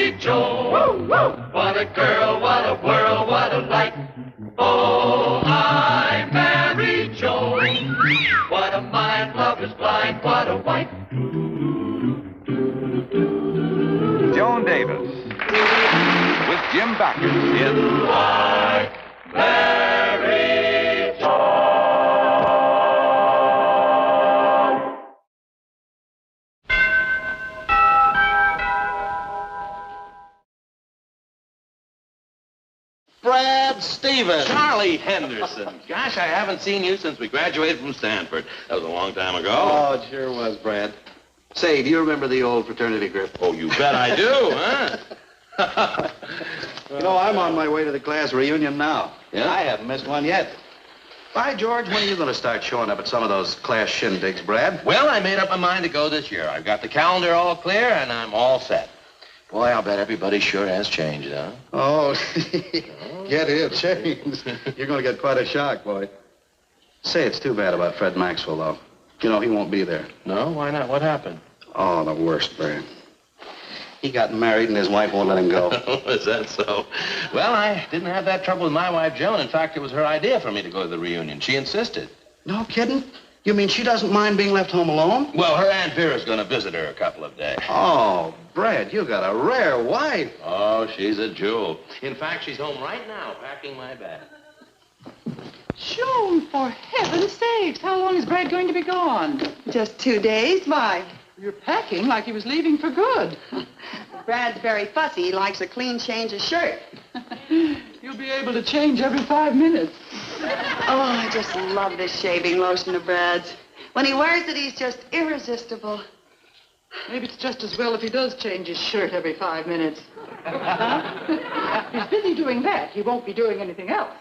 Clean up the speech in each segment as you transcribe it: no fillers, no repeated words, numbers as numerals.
marry Joan. What a girl, what a world, what a light. Oh, I marry Joan. What a mind, love is blind, what a wife. Joan Davis with Jim Backus in I marry Joan. Brad Stevens. Charlie Henderson. Gosh, I haven't seen you since we graduated from Stanford. That was a long time ago. Oh, it sure was, Brad. Say, do you remember the old fraternity grip? Oh, you bet I do, huh? You know, I'm on my way to the class reunion now. Yeah? I haven't missed one yet. By George, when are you going to start showing up at some of those class shindigs, Brad? Well, I made up my mind to go this year. I've got the calendar all clear, and I'm all set. Boy, I'll bet everybody sure has changed, huh? Oh, get it, changed. You're going to get quite a shock, boy. Say, it's too bad about Fred Maxwell, though. You know, he won't be there. No? Why not? What happened? Oh, the worst, Brad. He got married and his wife won't let him go. Is that so? Well, I didn't have that trouble with my wife, Joan. In fact, it was her idea for me to go to the reunion. She insisted. No kidding? You mean she doesn't mind being left home alone? Well, her Aunt Vera's going to visit her a couple of days. Oh, Brad, you got a rare wife. Oh, she's a jewel. In fact, she's home right now packing my bag. Joan, for heaven's sakes, how long is Brad going to be gone? Just 2 days. Why? You're packing like he was leaving for good. Brad's very fussy. He likes a clean change of shirt. You'll be able to change every 5 minutes. Oh, I just love this shaving lotion of Brad's. When he wears it, he's just irresistible. Maybe it's just as well if he does change his shirt every 5 minutes. Huh? He's busy doing that. He won't be doing anything else.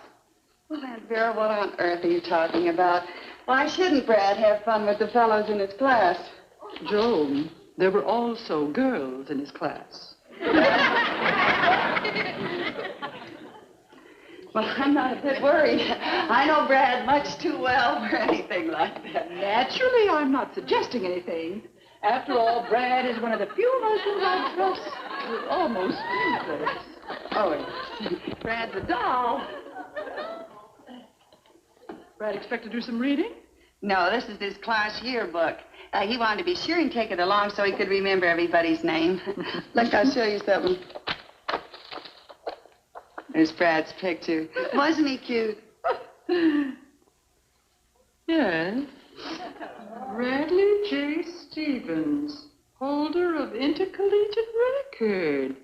Well, Aunt Vera, what on earth are you talking about? Why shouldn't Brad have fun with the fellows in his class? Joan, there were also girls in his class. Well, I'm not a bit worried. I know Brad much too well for anything like that. Naturally, I'm not suggesting anything. After all, Brad is one of the few Muslims I trust with almost anything. Oh, Brad's a doll. Brad expect to do some reading? No, this is his class yearbook. He wanted to be sure and take it along so he could remember everybody's name. Look, I'll show you something. There's Brad's picture. Wasn't he cute? Yes. Bradley J. Stevens, holder of intercollegiate record.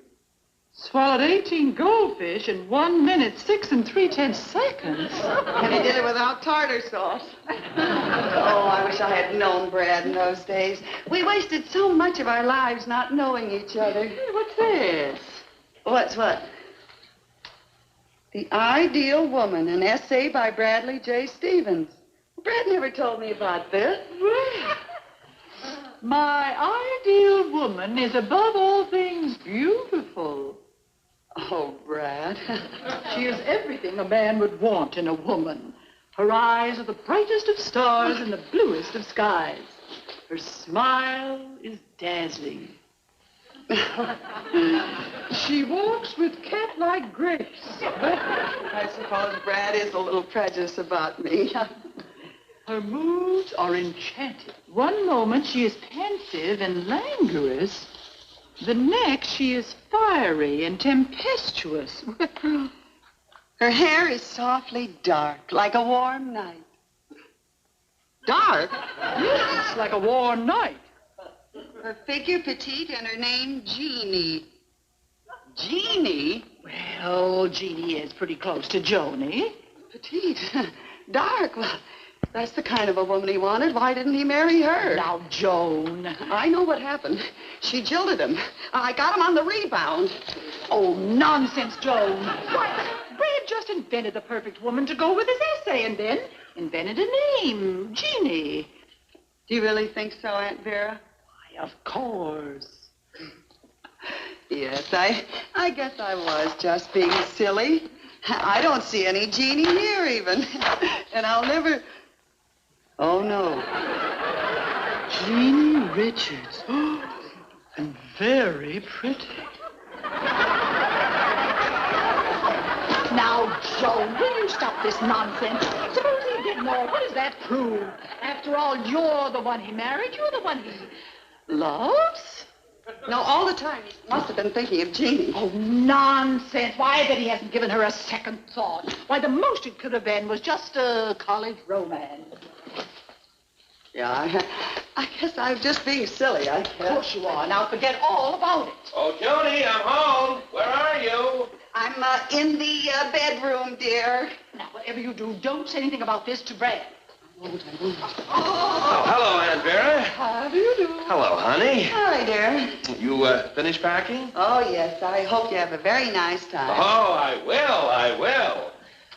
Swallowed 18 goldfish in 1 minute, 6 3/10 seconds. And he did it without tartar sauce. Oh, I wish I had known Brad in those days. We wasted so much of our lives not knowing each other. Hey, what's this? What's what? The Ideal Woman, an essay by Bradley J. Stevens. Brad never told me about this. Well, my ideal woman is above all things beautiful. Oh, Brad. She is everything a man would want in a woman. Her eyes are the brightest of stars and the bluest of skies. Her smile is dazzling. She walks with cat-like grace. I suppose Brad is a little prejudiced about me. Her moods are enchanting. One moment she is pensive and languorous. The next she is fiery and tempestuous. Her hair is softly dark, like a warm night. Dark? Yes, like a warm night. Her figure petite and her name Jeannie. Jeannie? Well, Jeannie is pretty close to Joni. Petite. Dark. Well, that's the kind of a woman he wanted. Why didn't he marry her? Now, Joan. I know what happened. She jilted him. I got him on the rebound. Oh, nonsense, Joan. Why, Brad just invented the perfect woman to go with his essay and then invented a name, Jeannie. Do you really think so, Aunt Vera? Why, of course. Yes, I guess I was just being silly. I don't see any Jeannie here, even. And I'll never... Oh, no. Jeannie Richards. And very pretty. Now, Joan, will you stop this nonsense? Suppose he did more. What does that prove? After all, you're the one he married. You're the one he loves. No, all the time he must have been thinking of Jeannie. Oh, nonsense. Why, that he hasn't given her a second thought. Why, the most it could have been was just a college romance. Yeah, I guess I'm just being silly, I guess. Of course you are. Now forget all about it. Oh, Joni, I'm home. Where are you? I'm in the bedroom, dear. Now, whatever you do, don't say anything about this to Brad. Oh, hello, Aunt Vera. How do you do? Hello, honey. Hi, dear. You finished packing? Oh, yes. I hope you have a very nice time. Oh, I will.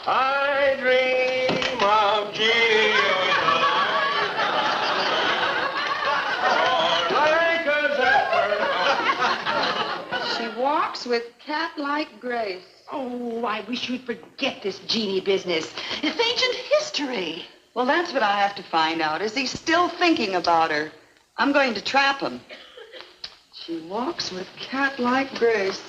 I dream of Gina. She walks with cat-like grace. Oh, I wish you'd forget this Jeannie business. It's ancient history. Well, that's what I have to find out. Is he still thinking about her? I'm going to trap him. She walks with cat-like grace.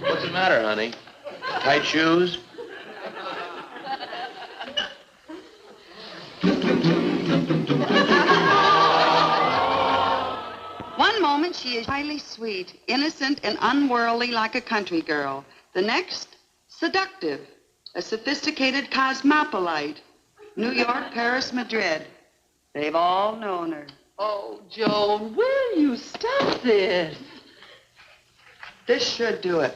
What's the matter, honey? Tight shoes? One moment she is highly sweet, innocent, and unworldly like a country girl. The next, seductive, a sophisticated cosmopolite. New York, Paris, Madrid. They've all known her. Oh, Joan, will you stop this? This should do it.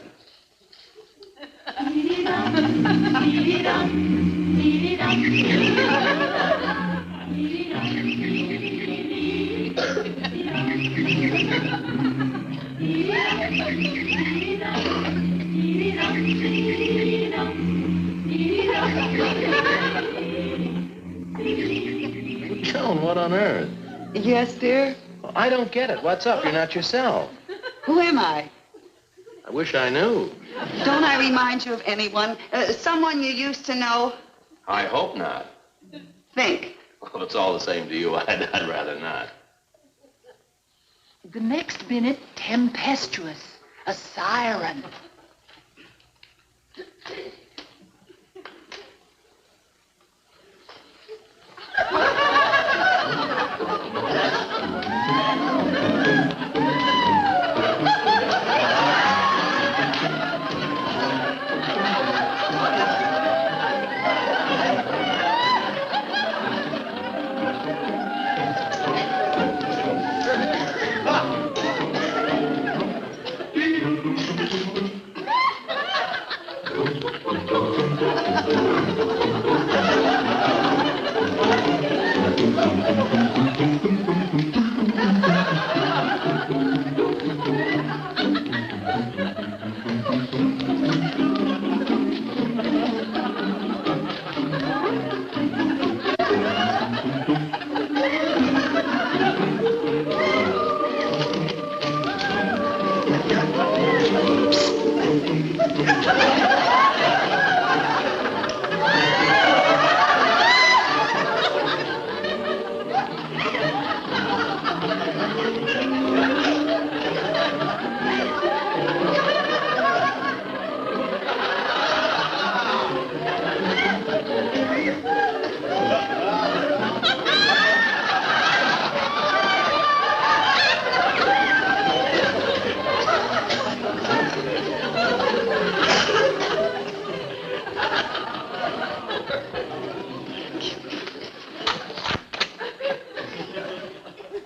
Joan, what on earth? Yes, dear? Well, I don't get it. What's up? You're not yourself. Who am I? I wish I knew. Don't I remind you of anyone? Someone you used to know? I hope not. Think. Well, if it's all the same to you, I'd rather not. The next minute, tempestuous, a siren.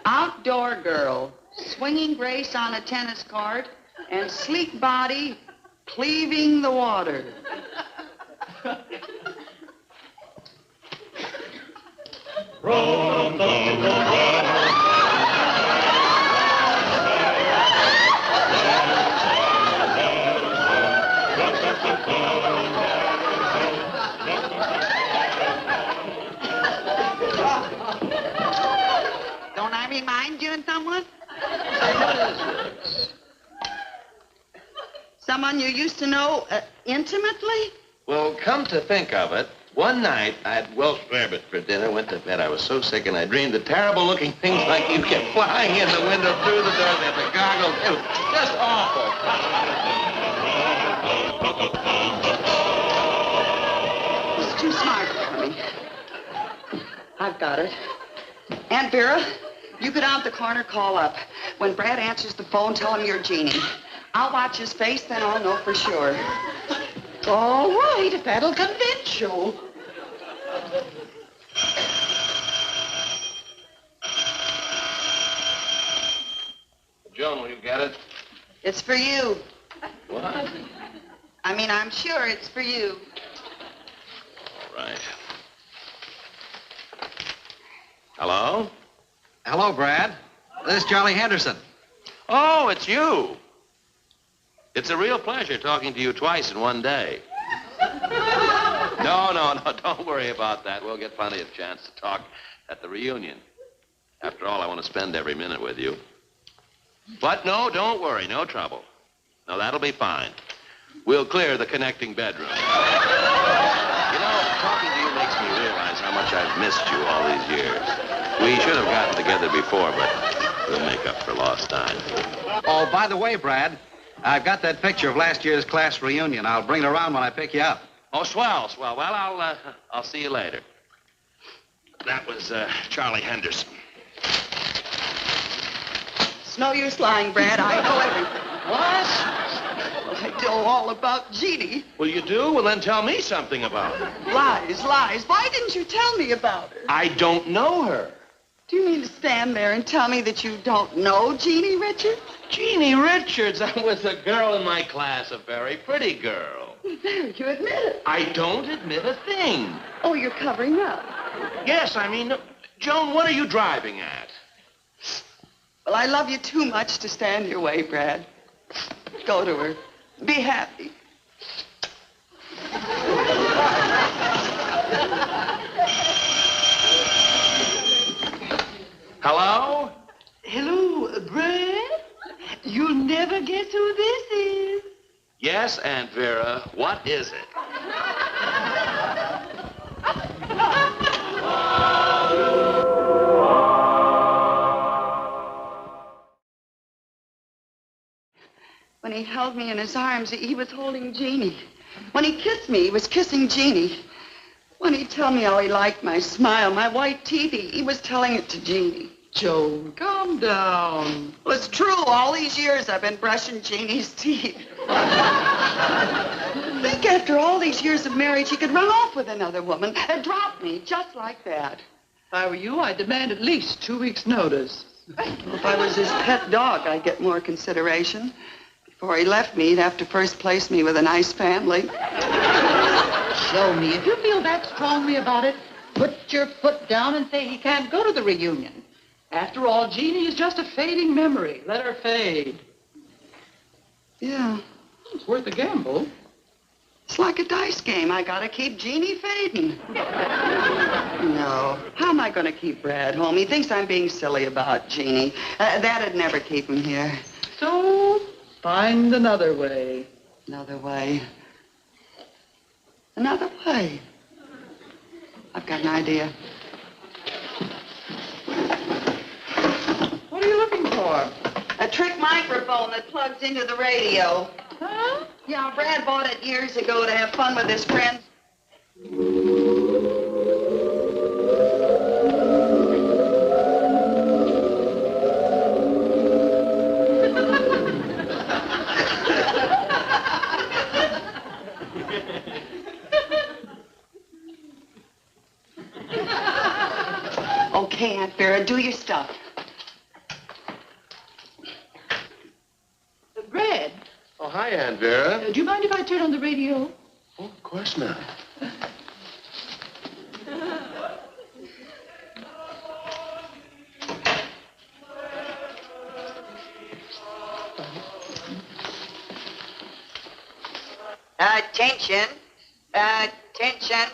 Outdoor girl, swinging grace on a tennis court, and sleek body cleaving the water. Don't I remind you of someone? Someone you used to know intimately? Well, come to think of it, one night I had Welsh rarebit for dinner, went to bed. I was so sick, and I dreamed the terrible-looking things like you kept flying in the window, through the door, they had the goggles. It was just awful. It's too smart for me. I've got it. Aunt Vera, you get out the corner, call up. When Brad answers the phone, tell him you're Jeannie. I'll watch his face, then I'll know for sure. All right, if that'll convince you. Joan, will you get it? It's for you. What? I mean, I'm sure it's for you. All right. Hello? Hello, Brad. This is Charlie Henderson. Oh, it's you. It's a real pleasure talking to you twice in one day. No, don't worry about that. We'll get plenty of chance to talk at the reunion. After all, I want to spend every minute with you. But no, don't worry, no trouble. No, that'll be fine. We'll clear the connecting bedroom. You know, talking to you makes me realize how much I've missed you all these years. We should have gotten together before, but we'll make up for lost time. Oh, by the way, Brad, I've got that picture of last year's class reunion. I'll bring it around when I pick you up. Oh, swell. Well, I'll see you later. That was Charlie Henderson. It's no use lying, Brad. I know everything. What? Well, I know all about Jeannie. Well, you do? Well, then tell me something about her. Lies. Why didn't you tell me about her? I don't know her. Do you mean to stand there and tell me that you don't know Jeannie Richards? Jeannie Richards. I was a girl in my class, a very pretty girl. There, you admit it. I don't admit a thing. Oh, you're covering up. Yes, I mean, Joan, what are you driving at? Well, I love you too much to stand your way, Brad. Go to her. Be happy. Hello? Hello, Brad? You'll never guess who this is. Yes, Aunt Vera. What is it? When he held me in his arms, he was holding Jeannie. When he kissed me, he was kissing Jeannie. When he told me how he liked my smile, my white teeth, he was telling it to Jeannie. Joan, calm down. Well, it's true. All these years I've been brushing Jeannie's teeth. Think after all these years of marriage, he could run off with another woman and drop me just like that. If I were you, I'd demand at least 2 weeks' notice. If I was his pet dog, I'd get more consideration. Before he left me, he'd have to first place me with a nice family. Show me. If you feel that strongly about it, put your foot down and say he can't go to the reunion. After all, Jeannie is just a fading memory. Let her fade. Yeah. It's worth a gamble. It's like a dice game. I gotta keep Jeannie fading. No. How am I gonna keep Brad home? He thinks I'm being silly about Jeannie. That'd never keep him here. So, find another way. Another way. Another way. I've got an idea. What are you looking for? A trick microphone that plugs into the radio. Huh? Yeah, Brad bought it years ago to have fun with his friends. Okay, Aunt Vera, do your stuff. Brad, Oh, hi, Aunt Vera. do you mind if I turn on the radio? Oh, of course not. Attention. Attention.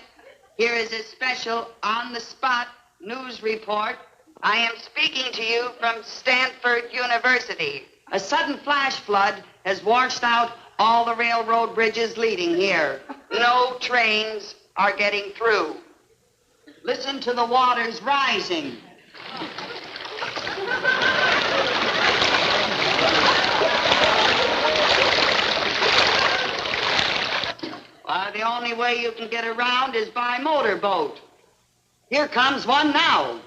Here is a special on-the-spot news report. I am speaking to you from Stanford University. A sudden flash flood has washed out all the railroad bridges leading here. No trains are getting through. Listen to the waters rising. Why, the only way you can get around is by motorboat. Here comes one now.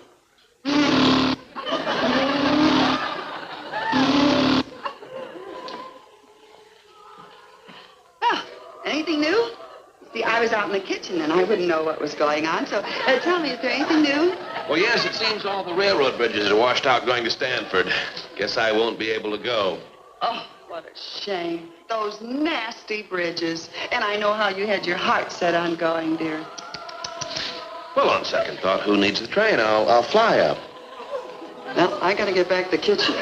Anything new? See, I was out in the kitchen and I wouldn't know what was going on, so tell me, is there anything new? Well, yes, it seems all the railroad bridges are washed out going to Stanford. Guess I won't be able to go. Oh, what a shame. Those nasty bridges. And I know how you had your heart set on going, dear. Well, on second thought, who needs the train? I'll fly up. Well, I gotta get back to the kitchen.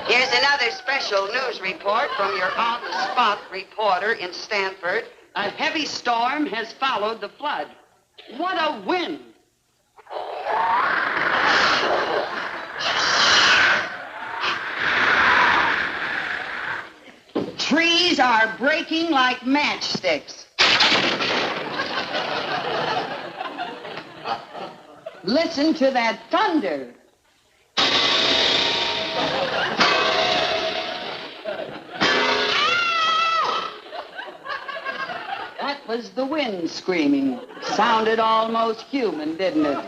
Here's another special news report from your on-the-spot reporter in Stanford. A heavy storm has followed the flood. What a wind! Trees are breaking like matchsticks. Listen to that thunder. That was the wind screaming. Sounded almost human, didn't it?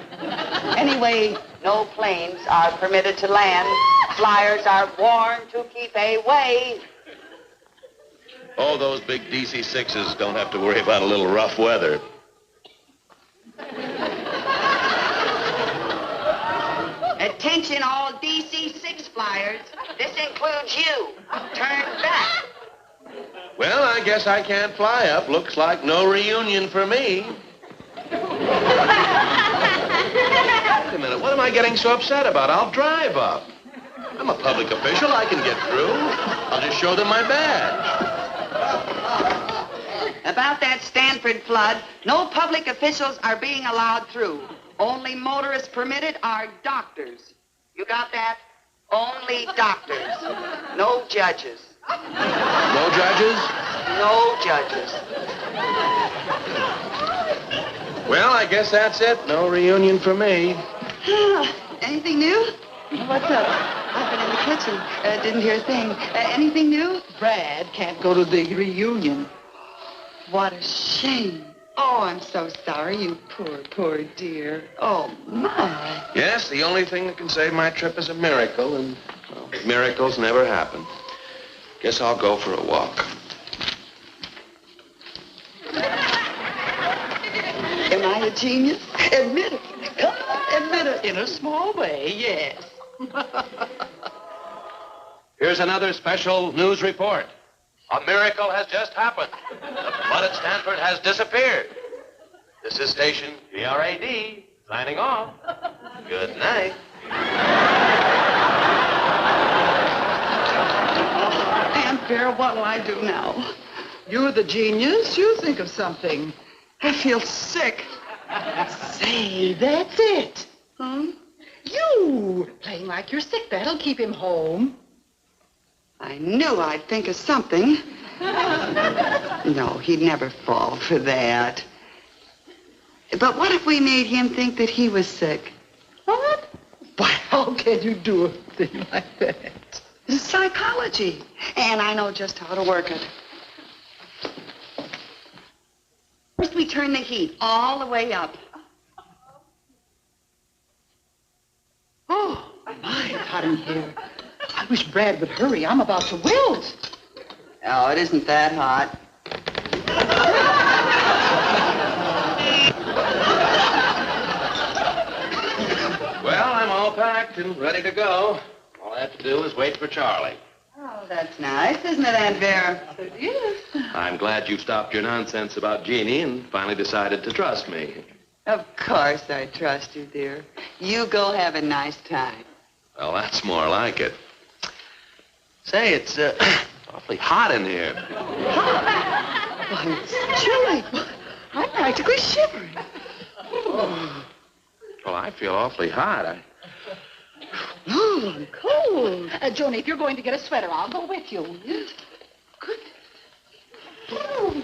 Anyway, no planes are permitted to land. Flyers are warned to keep away. Oh, those big DC-6s don't have to worry about a little rough weather. Attention all DC-6 flyers. This includes you. Turn back. Well, I guess I can't fly up. Looks like no reunion for me. Wait a minute. What am I getting so upset about? I'll drive up. I'm a public official. I can get through. I'll just show them my badge. About that Stanford flood, no public officials are being allowed through. Only motorists permitted are doctors. You got that? Only doctors. No judges. No judges? No judges. Well, I guess that's it. No reunion for me. Anything new? What's up? I've been in the kitchen. Didn't hear a thing. Anything new? Brad can't go to the reunion. What a shame. Oh, I'm so sorry, you poor dear. Oh, my. Yes, the only thing that can save my trip is a miracle, and well, miracles never happen. Guess I'll go for a walk. Am I a genius? Admit it. Come on, admit it. In a small way, yes. Here's another special news report. A miracle has just happened. The flood at Stanford has disappeared. This is station GRAD, signing off. Good night. Aunt Vera, what'll I do now? You're the genius. You think of something. I feel sick. Say, that's it. Huh? You playing like you're sick. That'll keep him home. I knew I'd think of something. No, he'd never fall for that. But what if we made him think that he was sick? What? Why, how can you do a thing like that? It's psychology. And I know just how to work it. First, we turn the heat all the way up. Oh, my, it's hot in here. I wish Brad would hurry. I'm about to wilt. Oh, it isn't that hot. Well, I'm all packed and ready to go. All I have to do is wait for Charlie. Oh, that's nice, isn't it, Aunt Vera? It is. I'm glad you stopped your nonsense about Jeannie and finally decided to trust me. Of course I trust you, dear. You go have a nice time. Well, that's more like it. Say, it's awfully hot in here. Why, it's chilly. I'm practically shivering. Well, I feel awfully hot. Oh, I'm cold. Joan, if you're going to get a sweater, I'll go with you. Good. Oh.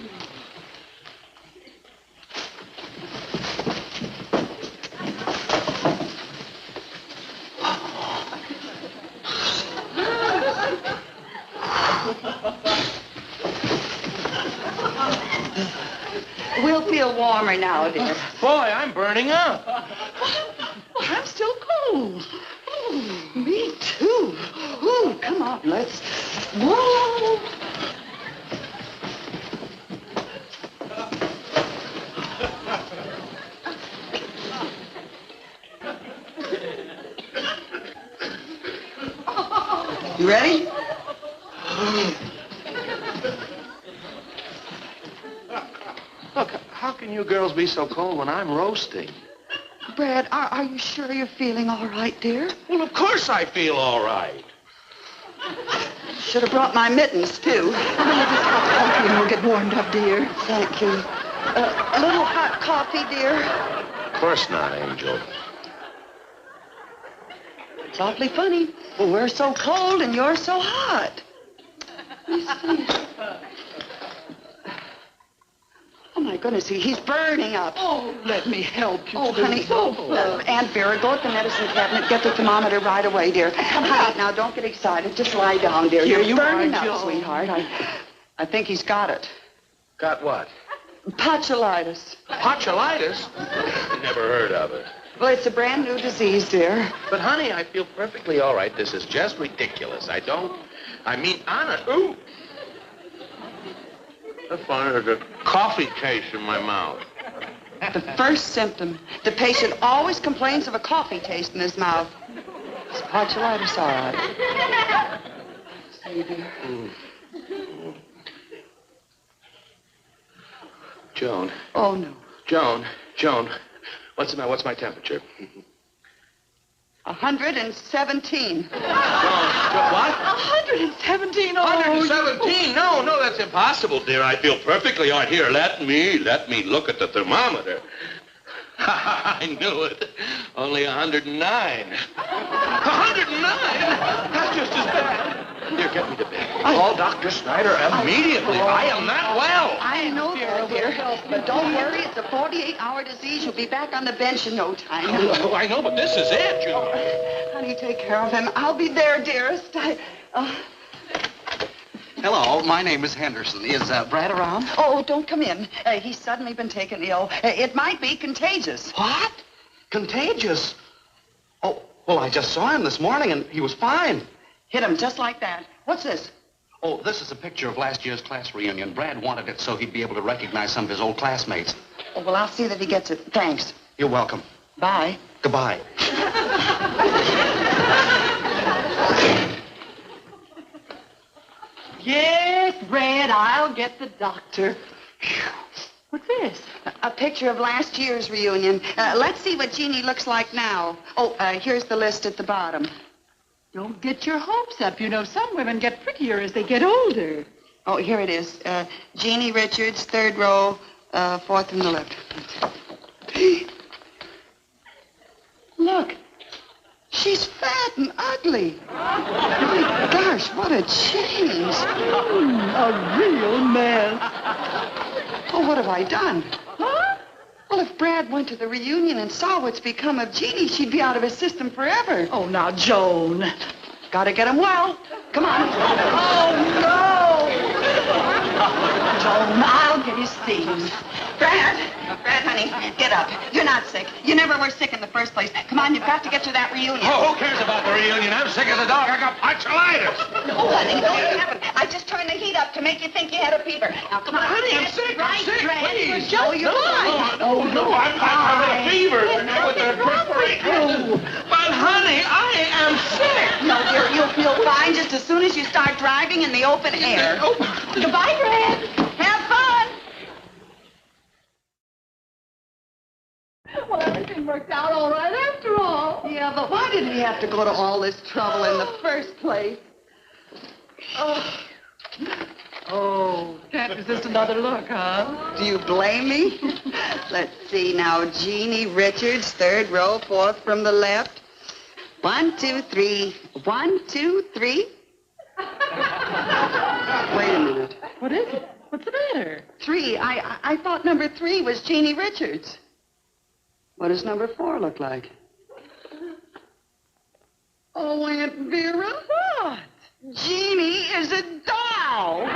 We'll feel warmer now, dear. Boy, I'm burning up. I'm still cold. Oh, me too. Oh, come on, let's. Whoa. You ready? Look, how can you girls be so cold when I'm roasting? Brad, are you sure you're feeling all right, dear? Well, of course I feel all right. Should have brought my mittens, too. Coffee and we'll get warmed up, dear. Thank you. A little hot coffee, dear. Of course not, Angel. It's awfully funny. Well, we're so cold and you're so hot. Let me see. Oh, my goodness, he's burning up. Oh, let me help you. Oh, honey. Aunt Vera, go at the medicine cabinet. Get the thermometer right away, dear. Honey, now, don't get excited. Just lie down, dear. Here You're you burning are, up, Joan. sweetheart. I think he's got it. Got what? Botulitis. Botulitis? Never heard of it. Well, it's a brand new disease, dear. But, honey, I feel perfectly all right. This is just ridiculous. I mean, honest. Ooh. That's funny. There's a coffee taste in my mouth. The first symptom. The patient always complains of a coffee taste in his mouth. It's botulitis, all right. See, dear. Joan. Oh, no. Joan. What's the matter? What's my temperature? 117. Joan, what? 117. 117? No, that's impossible, dear. I feel perfectly all right. Here, let me look at the thermometer. I knew it. Only 109. 109? That's just as bad. Here, get me to bed. Call Dr. Snyder immediately. I am not well. I know that, dear. But don't worry, it's a 48-hour disease. You'll be back on the bench in no time. Oh, I know, but this is it, Joan. Honey, take care of him. I'll be there, dearest. Hello, my name is Henderson. Is Brad around? Oh, don't come in. He's suddenly been taken ill. It might be contagious. What? Contagious? Oh, well, I just saw him this morning, and he was fine. Hit him just like that. What's this? Oh, this is a picture of last year's class reunion. Brad wanted it so he'd be able to recognize some of his old classmates. Oh, well, I'll see that he gets it. Thanks. You're welcome. Bye. Goodbye. Yes, Brad, I'll get the doctor. What's this? A picture of last year's reunion. Let's see what Jeannie looks like now. Oh, here's the list at the bottom. Don't get your hopes up. You know, some women get prettier as they get older. Oh, here it is. Jeannie Richards, third row, fourth from the left. Look. She's fat and ugly. My gosh, what a change. A real mess. Oh, what have I done? Huh? Well, if Brad went to the reunion and saw what's become of Jeannie, she'd be out of his system forever. Oh, now, Joan. Gotta get him well. Come on. Oh, no! Joan, I'll get his things. Brad, honey, get up. You're not sick. You never were sick in the first place. Come on, you've got to get to that reunion. Oh, who cares about the reunion? I'm sick as a dog. I got botulitis. Oh, honey, no, you haven't. I just turned the heat up to make you think you had a fever. Now, come on. Honey, I'm sick. I'm sick, please. Oh, you're fine. Oh, no, I'm with a fever. With the perspiration. But, honey, I am sick. No, dear, you'll feel fine just as soon as you start driving in the open air. Goodbye, Brad. Have fun. Well, everything worked out all right after all. Yeah, but why did we have to go to all this trouble in the first place? Oh, can't resist another look, huh? Do you blame me? Let's see now. Jeannie Richards, third row, fourth from the left. 1, 2, 3. 1, 2, 3. Wait a minute. What is it? What's the matter? 3. I thought number 3 was Jeannie Richards. What does number 4 look like? Oh, Aunt Vera. What? Jeannie is a doll.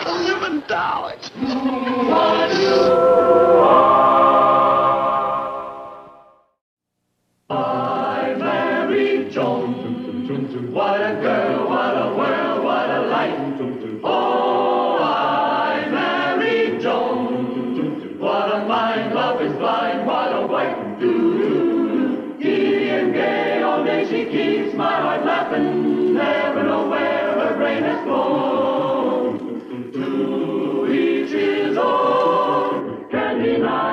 A living doll. I married Joan. What a girl, what a world, what a life. Oh, I married Joan. What a mind, love is blind, what a wife. Giddy and gay, all day she keeps my heart laughing. Never know where her brain has flown. To each his own, can deny.